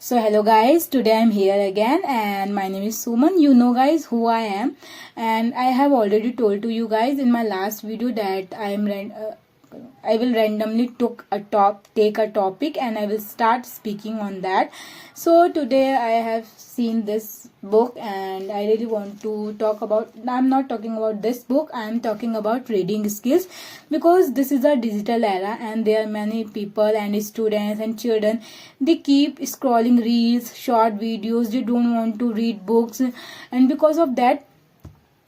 So hello guys, today I'm here again and my name is Suman. You know guys who I am, and I have already told to you guys in my last video that I will randomly take a topic and I will start speaking on that. So today I have seen this book and I really want to talk about. I'm not talking about this book. I'm talking about reading skills, because this is a digital era and there are many people and students and children. They keep scrolling reels, short videos. They don't want to read books, and because of that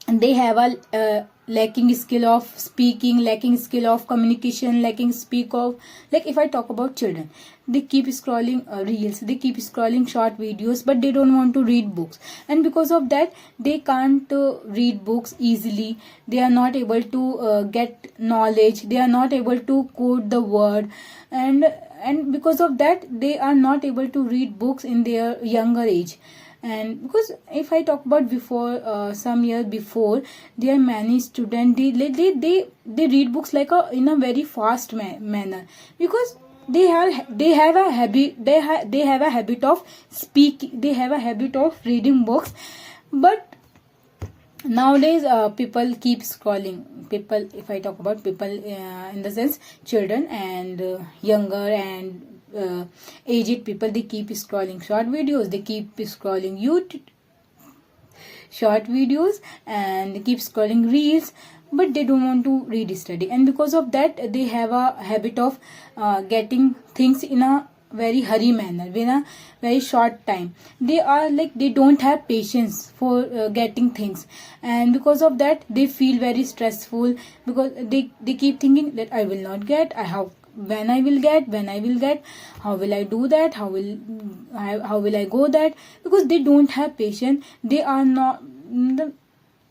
they have a lacking skill of speaking, lacking skill of communication, lacking speak of, like if I talk about children, they keep scrolling reels, they keep scrolling short videos, but they don't want to read books, and because of that they can't read books easily. They are not able to get knowledge, they are not able to code the word, and because of that they are not able to read books in their younger age. And because if I talk about before, some years before, there are many students, they read books like in a very fast manner, because they have a habit, they have a habit of speaking, they have a habit of reading books. But nowadays people keep scrolling. People, if I talk about people, in the sense children and younger and aged people, they keep scrolling short videos, they keep scrolling YouTube short videos, and they keep scrolling reels, but they don't want to read study. And because of that they have a habit of getting things in a very hurry manner, in a very short time. They are like, they don't have patience for getting things, and because of that they feel very stressful, because they keep thinking that I will not get, I have, when I will get, how will I do that, how will I go that, because they don't have patience. They are not,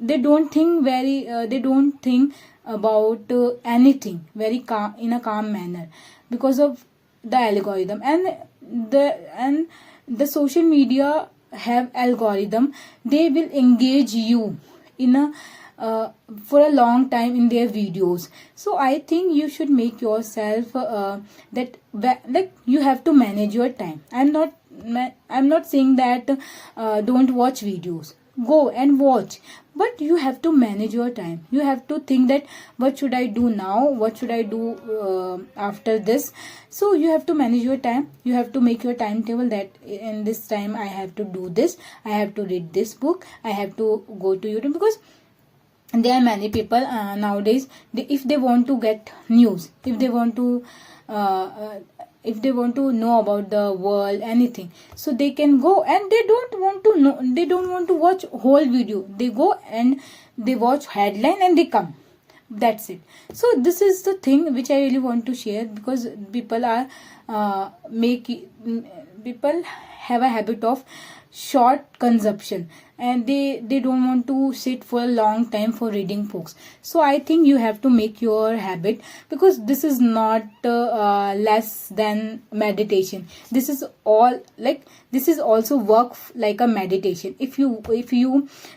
they don't think very they don't think about anything very calm, in a calm manner, because of the algorithm. And the social media have algorithm. They will engage you in a for a long time in their videos. So I think you should make yourself like you have to manage your time. I'm not saying that don't watch videos, go and watch, but you have to manage your time. You have to think that what should I do now, what should I do after this. So you have to manage your time. You have to make your timetable that in this time I have to do this, I have to read this book, I have to go to YouTube. Because there are many people nowadays, if they want to get news, if they want to know about the world, anything, so they can go, and they don't want to know, they don't want to watch whole video. They go and they watch headline and they come, that's it. So this is the thing which I really want to share, because people are people have a habit of short consumption, and they don't want to sit for a long time for reading books. So I think you have to make your habit, because this is not less than meditation. This is all, like this is also work like a meditation. If you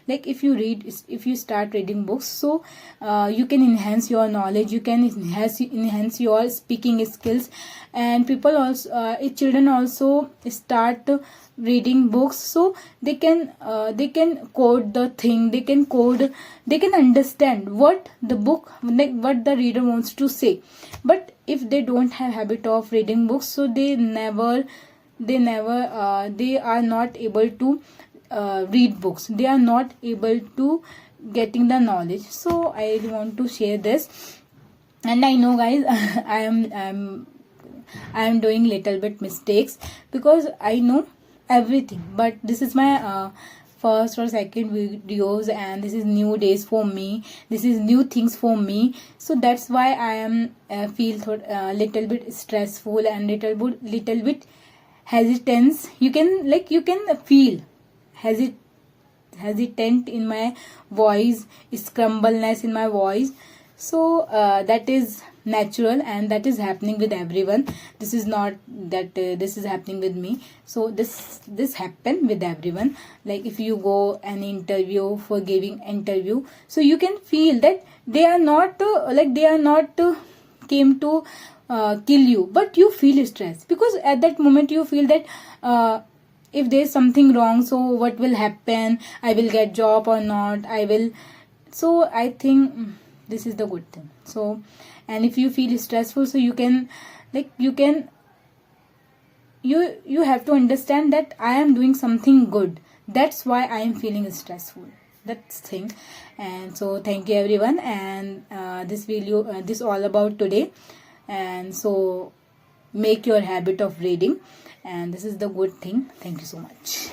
like, if you start reading books, so you can enhance your knowledge, you can enhance your speaking skills. And people also children also start reading books, so they can code the thing, they can understand what the book, like what the reader wants to say. But if they don't have habit of reading books, so they are not able to read books, they are not able to getting the knowledge. So I really want to share this. And I know guys I am doing little bit mistakes, because I know everything, but this is my first or second videos, and this is new days for me, this is new things for me. So that's why I am feel little bit stressful and little bit hesitance. You can feel hesitant in my voice, scrumbleness in my voice. So that is natural, and that is happening with everyone. This is not that this is happening with me. So this happen with everyone. Like if you go an interview, for giving interview, so you can feel that they are not came to kill you, but you feel stress, because at that moment you feel that if there's something wrong, so what will happen, I will get job or not, I will. So I think this is the good thing. So, and if you feel stressful, so you can, like, you have to understand that I am doing something good, that's why I am feeling stressful, that's thing. And so thank you everyone, and this video, this all about today. And so make your habit of reading, and this is the good thing. Thank you so much.